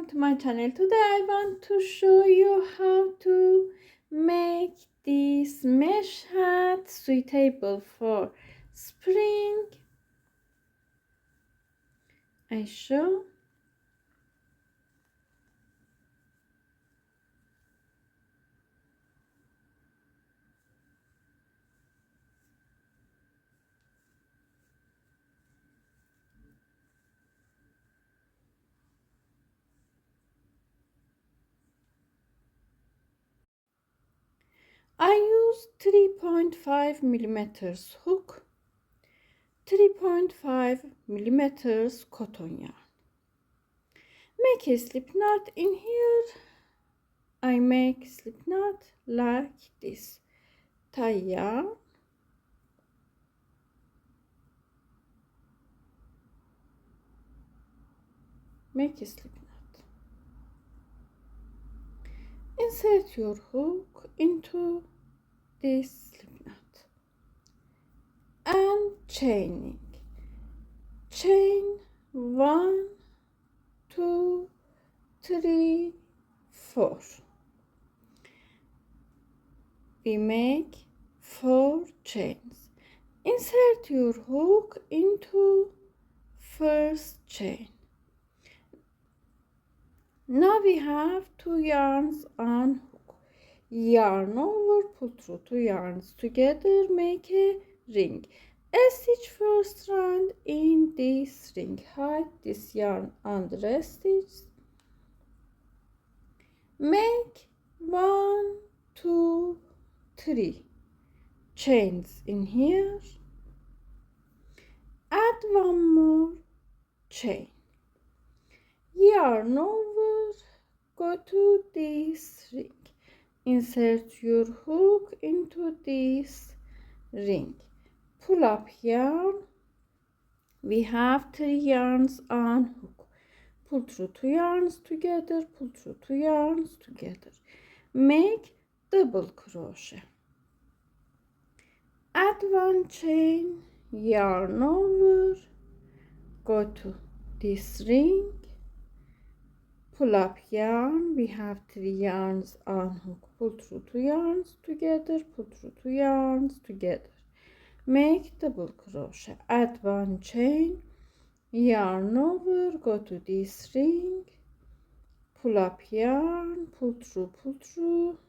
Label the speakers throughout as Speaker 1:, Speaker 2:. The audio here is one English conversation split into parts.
Speaker 1: to my channel. Today I want to show you how to make this mesh hat suitable for spring. I show. I use 3.5 millimeters hook, 3.5 millimeters cotton yarn. Make a slip knot in here. I make slip knot like this. Tie yarn. Make a slip knot. Insert your hook into this slip knot and chaining. Chain 1, 2, 3, 4. We make 4 chains. Insert your hook into first chain. Now we have 2 yarns on hook. Yarn over, pull through 2 yarns together, make a ring. Stitch first strand in this ring. Hide this yarn under a stitch. Make 1, 2, 3 chains in here. Add 1 more chain. Yarn over, go to this ring. Insert your hook into this ring. Pull up yarn. We have 3 yarns on hook. Pull through 2 yarns together, pull through 2 yarns together. Make double crochet. Add 1 chain, yarn over, go to this ring. Pull up yarn. We have 3 yarns on hook. Pull through 2 yarns together, pull through 2 yarns together. Make double crochet. Add 1 chain, yarn over, go to this ring. Pull up yarn, pull through.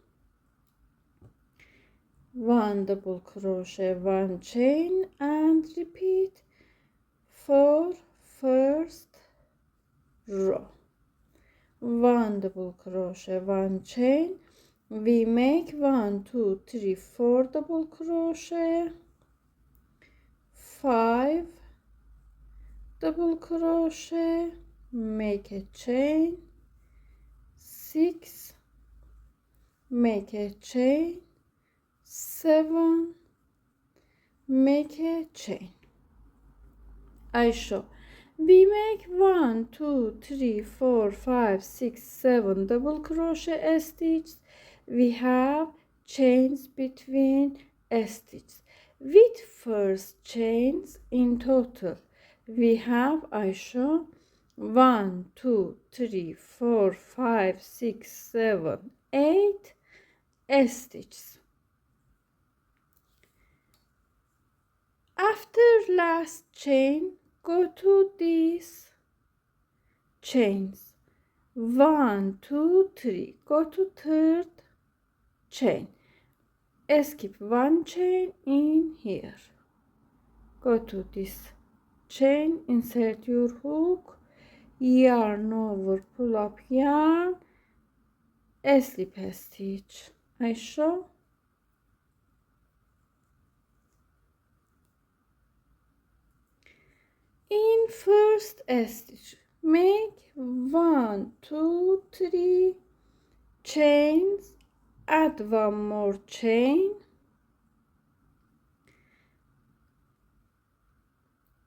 Speaker 1: 1 double crochet, 1 chain, and repeat for first row. 1 double crochet, 1 chain. We make 1, 2, 3, 4 double crochet, 5 double crochet, make a chain, 6, make a chain, 7, make a chain. I show. We make 1, 2, 3, 4, 5, 6, 7 double crochet stitches. We have chains between stitches. With first chains in total, we have, I show, 1, 2, 3, 4, 5, 6, 7, 8 stitches. After last chain, go to these chains. 1, 2, 3. Go to third chain. Skip 1 chain in here. Go to this chain, insert your hook, yarn over, pull up yarn, slip a stitch. I show. In first stitch, make 1, 2, 3 chains, add 1 more chain.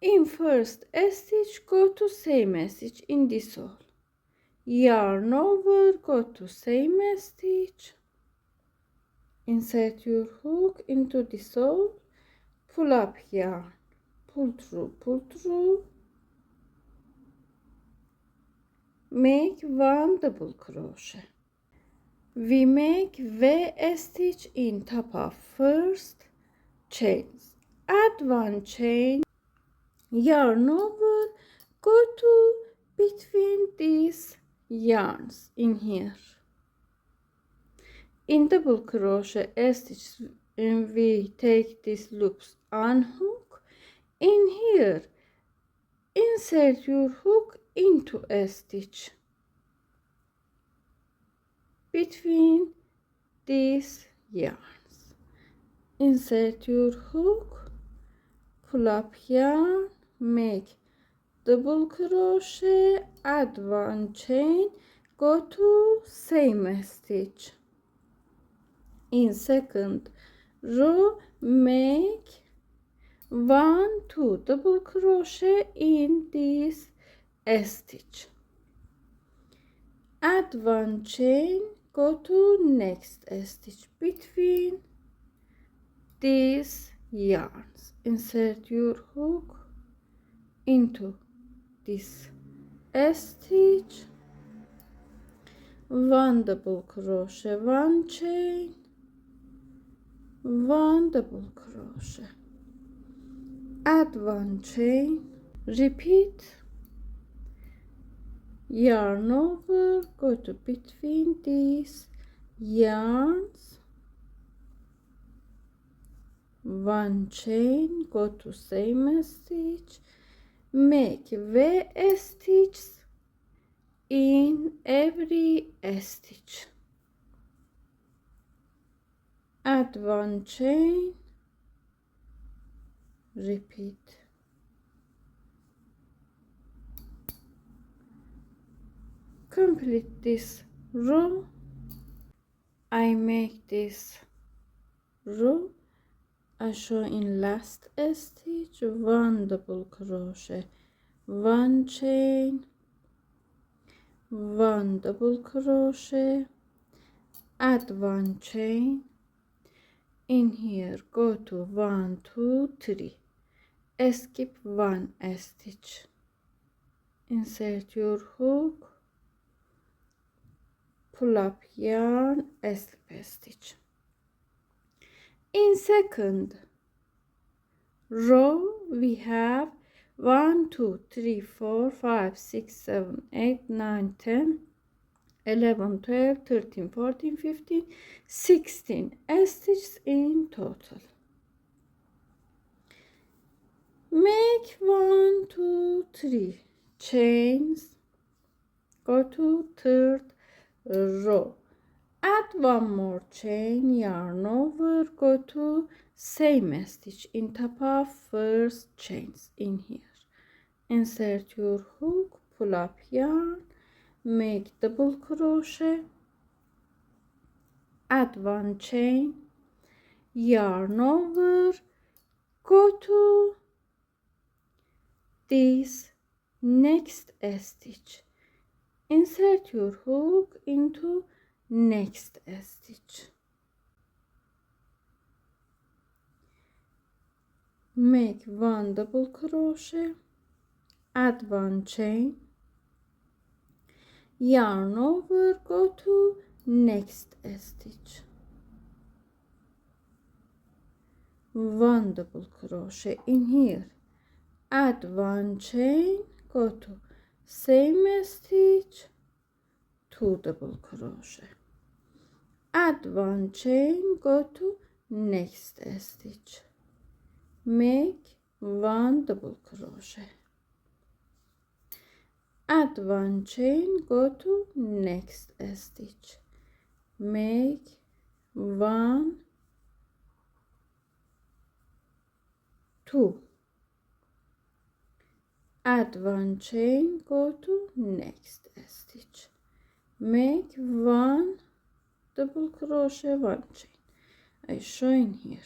Speaker 1: In first stitch, go to same stitch in this hole. Yarn over, go to same stitch. Insert your hook into this hole, pull up yarn. Pull through, make one double crochet. We make V stitch in top of first chains. Add one chain, yarn over, go to between these yarns in here. In double crochet stitch, we take these loops, unhook. In here, insert your hook into a stitch between these yarns. Insert your hook, pull up yarn, make double crochet, add one chain, go to same stitch. In second row, make 1 2 double crochet in this stitch. Add one chain, go to next stitch between these yarns. Insert your hook into this stitch, 1 double crochet, 1 chain, 1 double crochet, add one chain, repeat, yarn over, go to between these yarns, 1 chain, go to same stitch, make V stitches in every stitch, add one chain, repeat. Complete this row. I make this row. I show in last stitch, 1 double crochet, 1 chain, 1 double crochet, add one chain. In here, go to 1 2 3, skip 1 stitch, insert your hook, pull up yarn, slip stitch. In second row, we have 1 2 3 4 5 6 7 8 9 10 11 12 13 14 15 16 stitches in total. Make 1 2 3 chains, go to third row, add one more chain, yarn over, go to same stitch in top of first chains in here. Insert your hook, pull up yarn, make double crochet, add one chain, yarn over, go to this next stitch, insert your hook into next stitch, make 1 double crochet, add one chain, yarn over, go to next stitch, 1 double crochet in here, add one chain, go to same stitch, 2 double crochet, add one chain, go to next stitch, make 1 double crochet, add one chain, go to next stitch, make 1 2, add one chain, go to next stitch, make 1 double crochet, 1 chain. I show in here.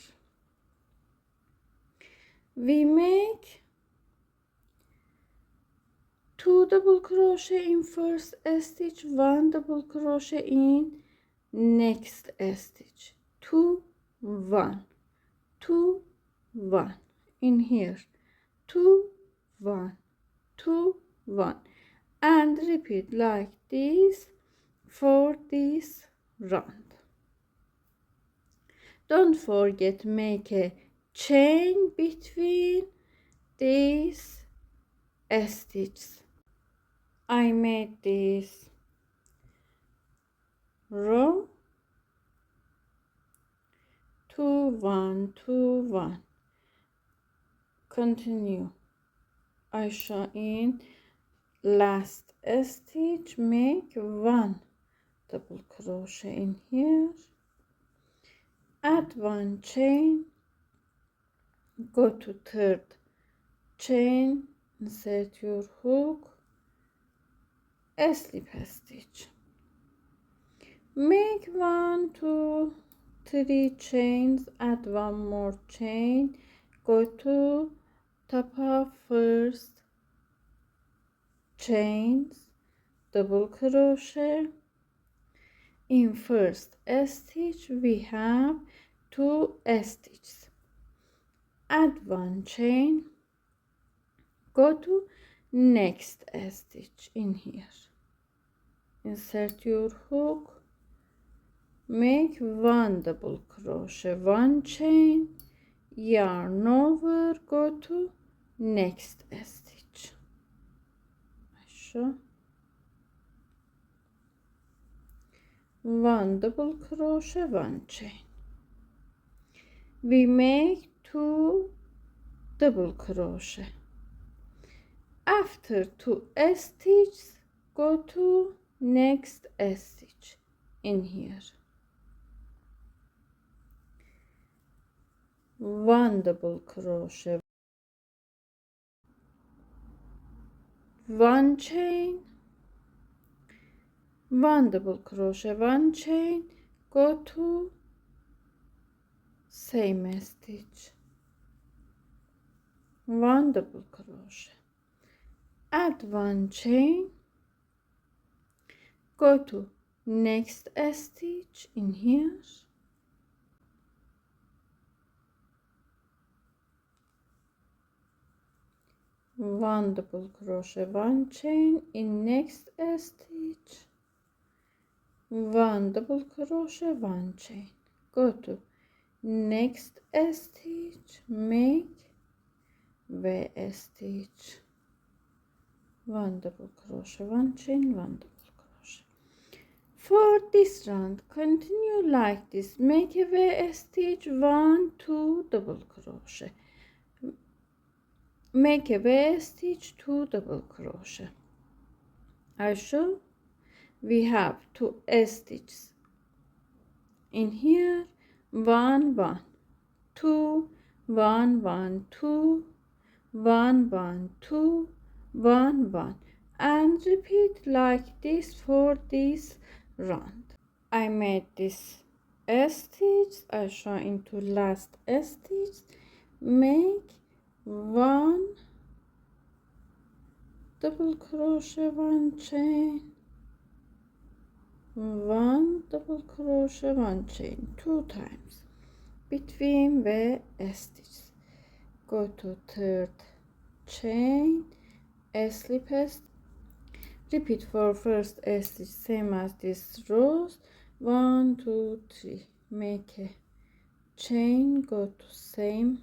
Speaker 1: We make 2 double crochet in first stitch, 1 double crochet in next stitch, 2 1 2 1 in here, 2 1 2 1, and repeat like this for this round. Don't forget make a chain between these stitches. I made this row 2 1 2 1. Continue. I show in last stitch, make 1 double crochet in here, add 1 chain, go to third chain, insert your hook, slip stitch, make 1 2 3 chains, add 1 more chain, go to top of first chains, double crochet. In first stitch we have 2 stitches, add 1 chain, go to next stitch in here, insert your hook, make 1 double crochet, 1 chain, yarn over, go to next stitch. Şu 1 double crochet, 1 chain. We make 2 double crochet. After 2 stitches, go to next stitch in here. 1 double crochet, 1 chain, 1 double crochet, 1 chain, go to same stitch, 1 double crochet, add 1 chain, go to next stitch in here, 1 double crochet, 1 chain, in next stitch, 1 double crochet, 1 chain, go to next stitch, make V stitch, 1 double crochet, 1 chain, 1 double crochet. For this round continue like this, make a V stitch, 1 2 double crochet, make a V stitch, 2 double crochet. I show we have 2 stitches in here, 1 1 2 1 1 2 1 1 2 1 1, and repeat like this for this round. I made this stitch, I show into last stitch, make 1 double crochet, 1 chain, 1 double crochet, 1 chain, 2 times between the stitches, go to third chain, slip stitch, repeat for first stitch same as this rows, 1 2 3, make a chain, go to same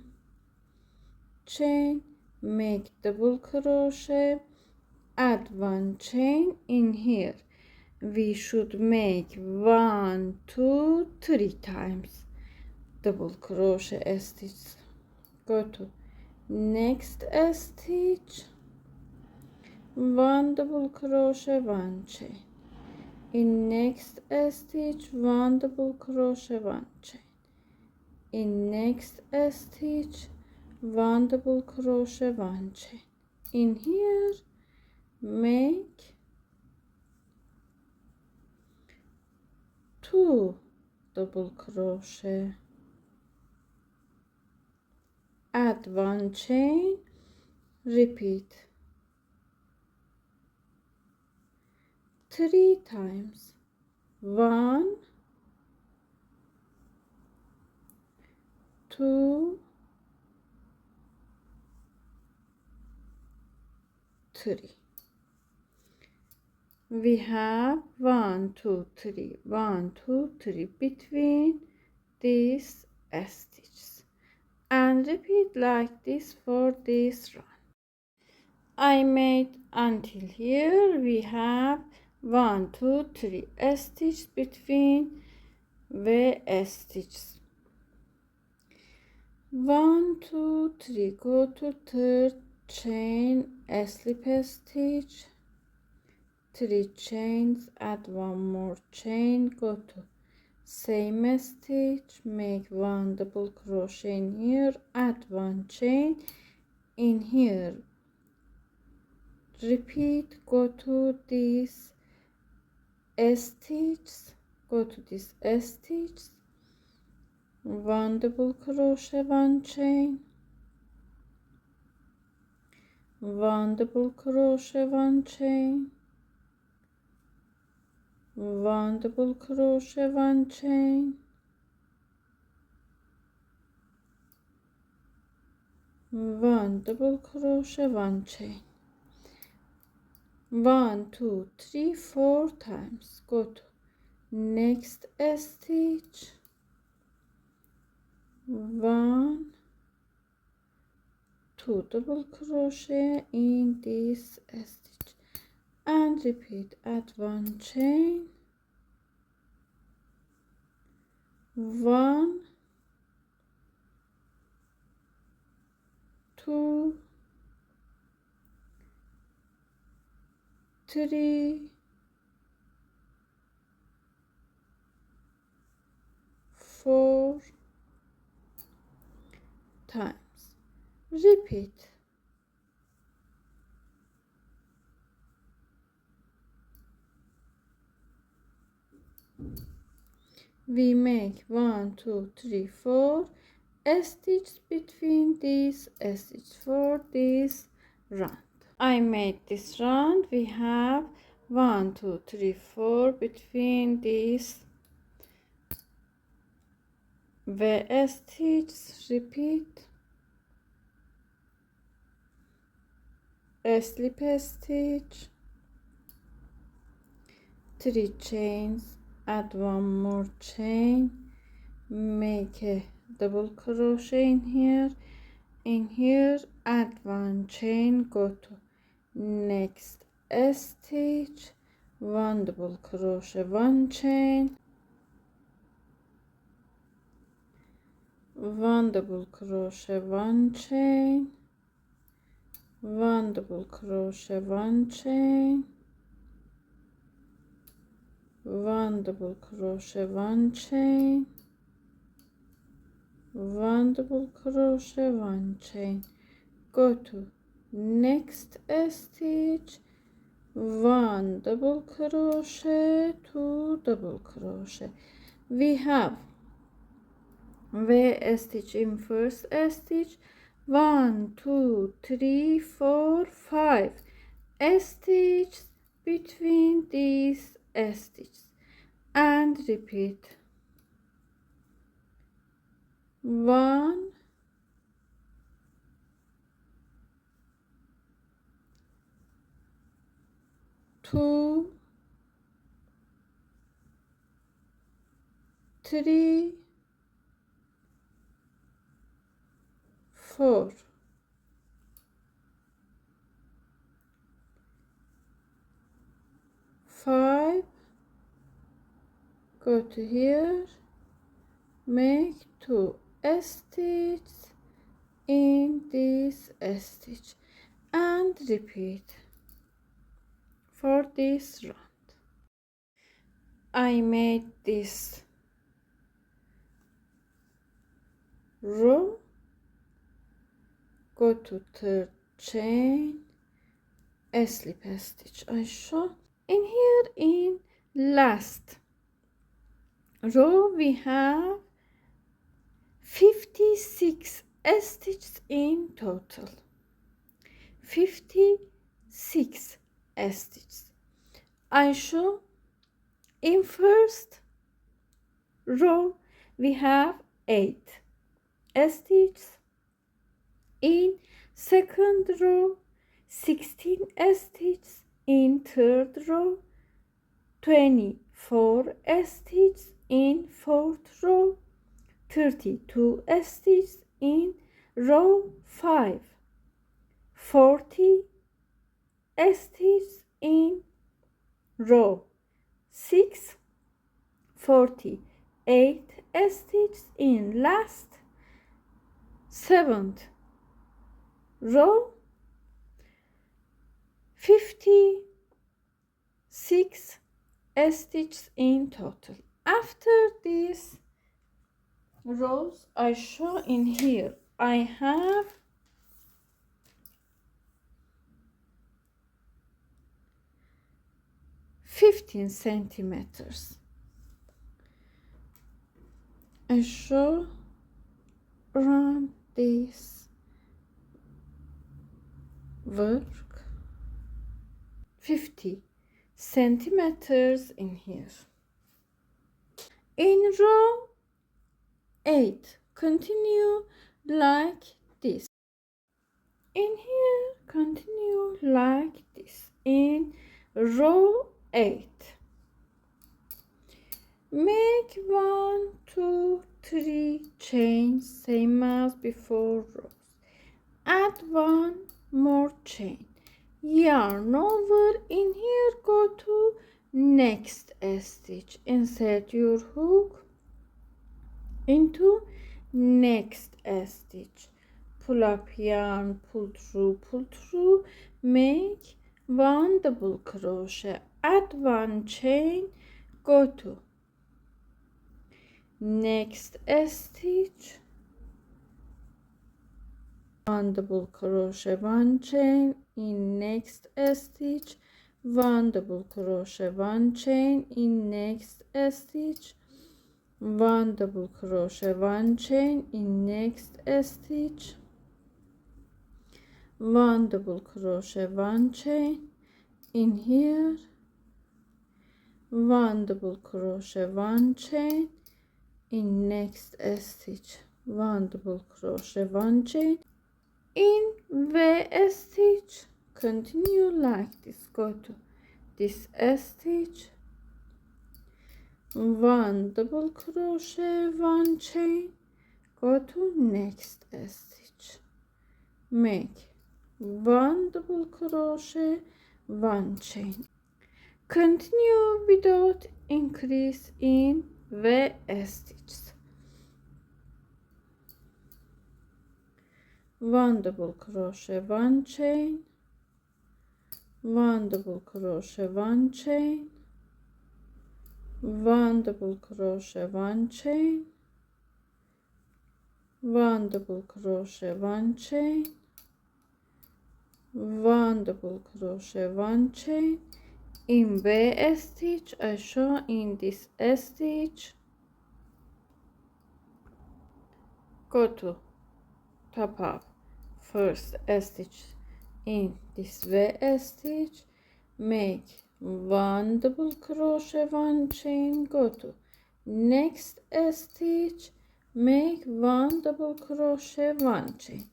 Speaker 1: chain, make double crochet, add 1 chain in here. We should make 1 2 3 times double crochet stitch, go to next stitch, 1 double crochet, 1 chain, in next stitch, 1 double crochet, 1 chain, in next stitch, 1 double crochet, 1 chain, in here make 2 double crochet, add 1 chain, repeat 3 times, 1 2 3, we have 1 2 3 1 2 3 between these stitches, and repeat like this for this round. I made until here. We have 1 2 3 stitches between the stitches. 1 2 3 go to third chain, slip stitch, 3 chains, add one more chain, go to same stitch, make 1 double crochet in here, add 1 chain in here, repeat, go to this stitch, go to this stitch, 1 double crochet, 1 chain, 1 double crochet, 1 chain, 1 double crochet, 1 chain, 1 double crochet, 1 chain, 1 2 3 4 times, go to next stitch, 1 2 double crochet in this stitch, and repeat, add 1 chain, 1 2 3 4 times, repeat. We make 1 2 3 4 stitches between these stitches for this round. I made this round. We have 1 2 3 4 between these V stitches, repeat, slip stitch, 3 chains, add 1 more chain, make a double crochet in here, add 1 chain, go to next stitch, 1 double crochet, 1 chain, 1 double crochet, 1 chain, 1 double crochet, 1 chain, 1 double crochet, 1 chain, 1 double crochet, 1 chain, go to next stitch, 1 double crochet, 2 double crochet. We have V stitch in first stitch, 1 2 3 4 5 stitches between these stitches, and repeat, 1 2 3 4 5, go to here, make 2 stitches in this stitch, and repeat for this round. I made this row, go to third chain, slip stitch I show in here. In last row we have 56 stitches in total, 56 stitches. I show in first row we have 8 stitches, in second row 16 stitches, in third row 24 stitches in fourth row, 32 stitches in row 5, 40 stitches in row 6, 48 stitches in last 7th row, 56 stitches in total. After these rows I show in here, I have 15 centimeters. I show around this work 50 centimeters in here. In row 8 continue like this. In here continue like this. In row 8 make 1 2 3 chains, same as before rows. Add 1 more chain, yarn over. In here go to next stitch, insert your hook into next stitch, pull up yarn, pull through, make 1 double crochet, add 1 chain, go to next stitch, 1 double crochet, 1 chain, in next stitch, 1 double crochet, 1 chain, in next stitch, 1 double crochet, 1 chain, in next stitch, 1 double crochet, 1 chain, in here, 1 double crochet, 1 chain, in next stitch, 1 double crochet, 1 chain, in V stitch, continue like this, go to this stitch, 1 double crochet, 1 chain, go to next stitch, make 1 double crochet, 1 chain, continue without increase in V stitches, 1 double crochet, 1 chain, 1 double crochet, 1 chain, 1 double crochet, 1 chain, 1 double crochet, 1 chain, 1 double crochet, 1 chain, in V stitch. I show in this stitch, go to top of first stitch, in this V stitch, make 1 double crochet, 1 chain, go to next stitch, make 1 double crochet, 1 chain,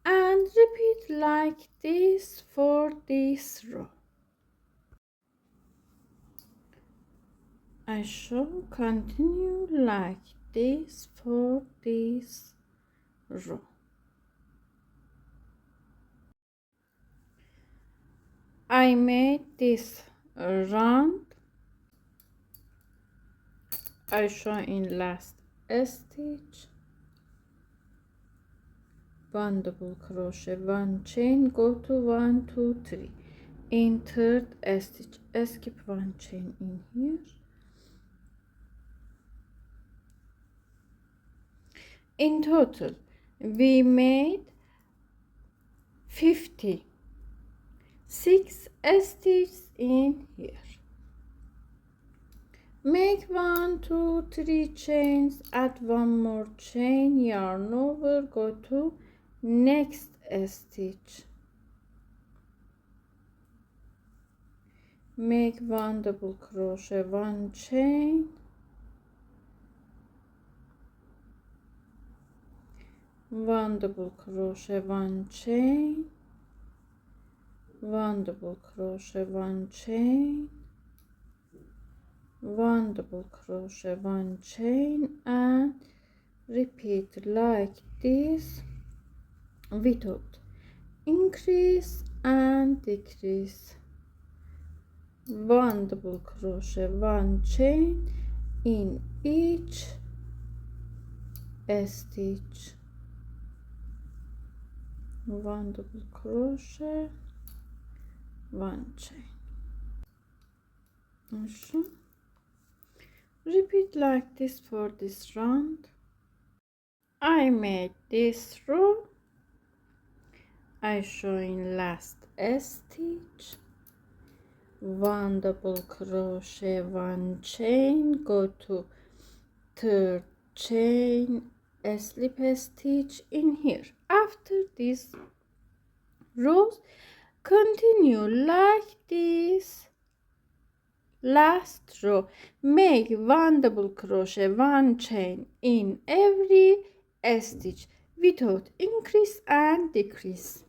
Speaker 1: and repeat like this for this row. I shall continue like this for this row. I made this round. I show in last stitch, 1 double crochet, 1 chain, go to 1 2 3, in third stitch, skip 1 chain in here, in total we made 56 stitches in here. Make 1 2 3 chains, add 1 more chain, yarn over, go to next stitch, make 1 double crochet, 1 chain, 1 double crochet, 1 chain, 1 double crochet, 1 chain, one double crochet, one chain, and repeat like this without increase and decrease. One double crochet, one chain in each stitch. One double crochet, one chain. Repeat like this for this round. I made this row. I show in last stitch. One double crochet, one chain, go to third chain, a slip stitch in here. After this rows, continue like this. Last row, make one double crochet, one chain in every stitch without increase and decrease.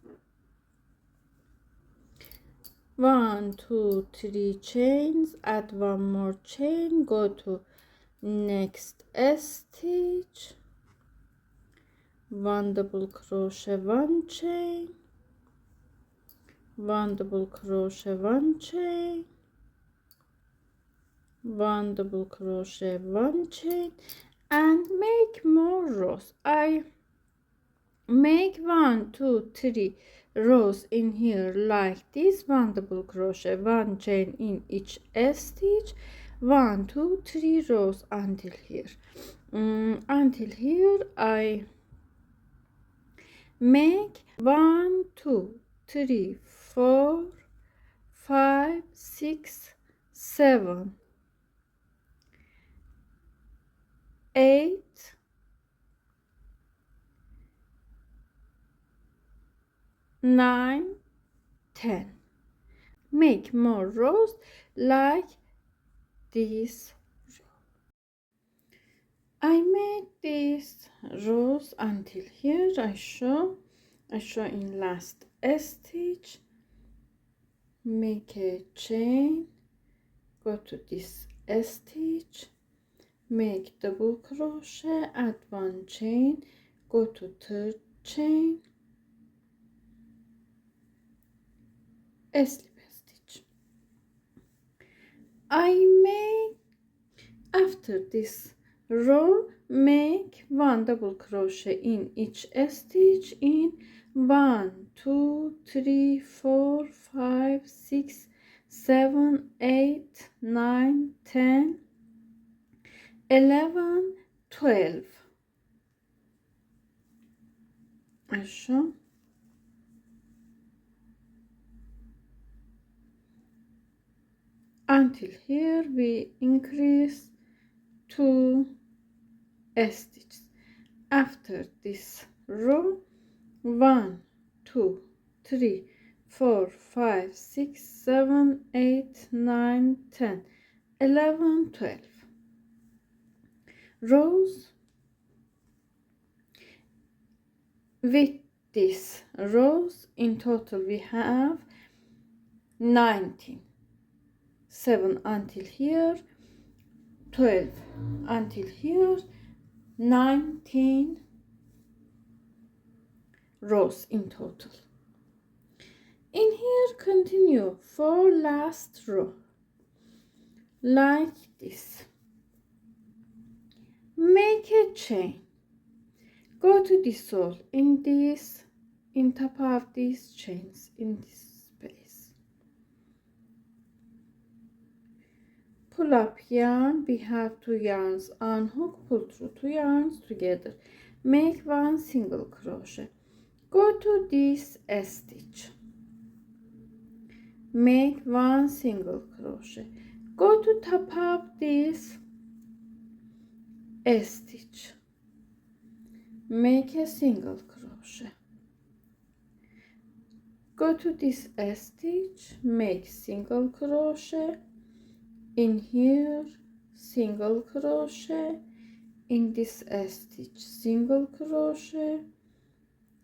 Speaker 1: 1 2 3 chains, add one more chain, go to next stitch, one double crochet, one chain, one double crochet, one chain, one double crochet, one chain, and make more rows. I make 1 2 3 rows in here like this. One double crochet, one chain in each stitch. 1 2 3 rows until here. Until here I make 1 2 3 4 5 6 7 8 9 10. Make more rows like this. I made these rows until here. I show in last stitch. Make a chain, go to this stitch, make double crochet, add one chain, go to third chain, a slip stitch. I make after this row, make one double crochet in each stitch in 1 2 3 4 5 6 7 8 9 10 11 12. I show until here we increase 2 stitches. After this row, 1 2 3 4 5 6 7 8 9 10 11 12 rows. With these rows in total we have 19. 7 until here, 12 until here, 19 rows in total. In here continue for last row like this. Make a chain, go to the sole in this, in top of these chains in this space, pull up yarn. We have 2 yarns on hook, pull through 2 yarns together, make 1 single crochet, go to this stitch, make 1 single crochet, go to top of this stitch, make a single crochet, go to this stitch, make single crochet in here, single crochet in this stitch, single crochet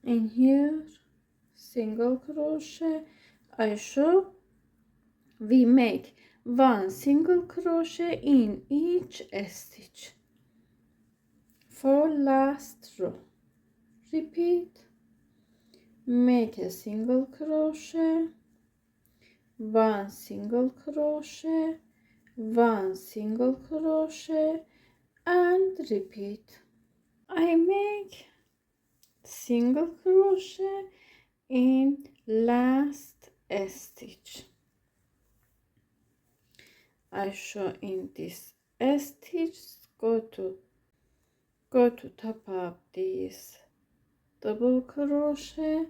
Speaker 1: in here, single crochet. I show we make 1 single crochet in each stitch for last row. Repeat. Make a single crochet, 1 single crochet, 1 single crochet, and repeat. I make single crochet in last stitch. I show in this stitch, go to top of this double crochet,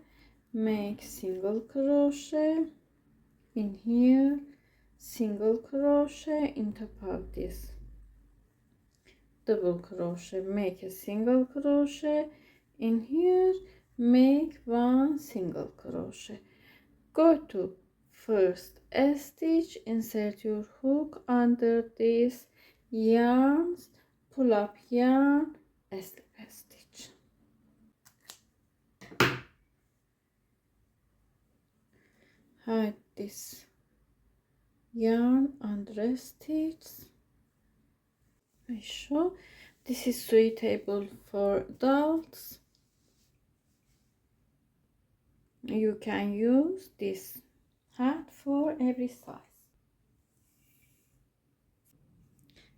Speaker 1: make single crochet in here, single crochet in top of this double crochet, make a single crochet in here, make 1 single crochet, go to first stitch, insert your hook under this yarns, pull up yarn, slip stitch. Hide this yarn under stitch. I show this is suitable for adults. You can use this hat for every size.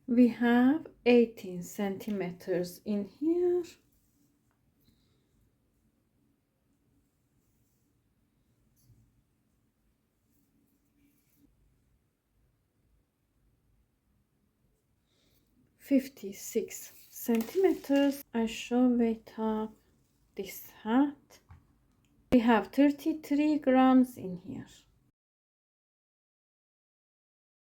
Speaker 1: We have 18 centimeters in here. $56 centimeters. I show weight of this hat. We have 33 grams in here.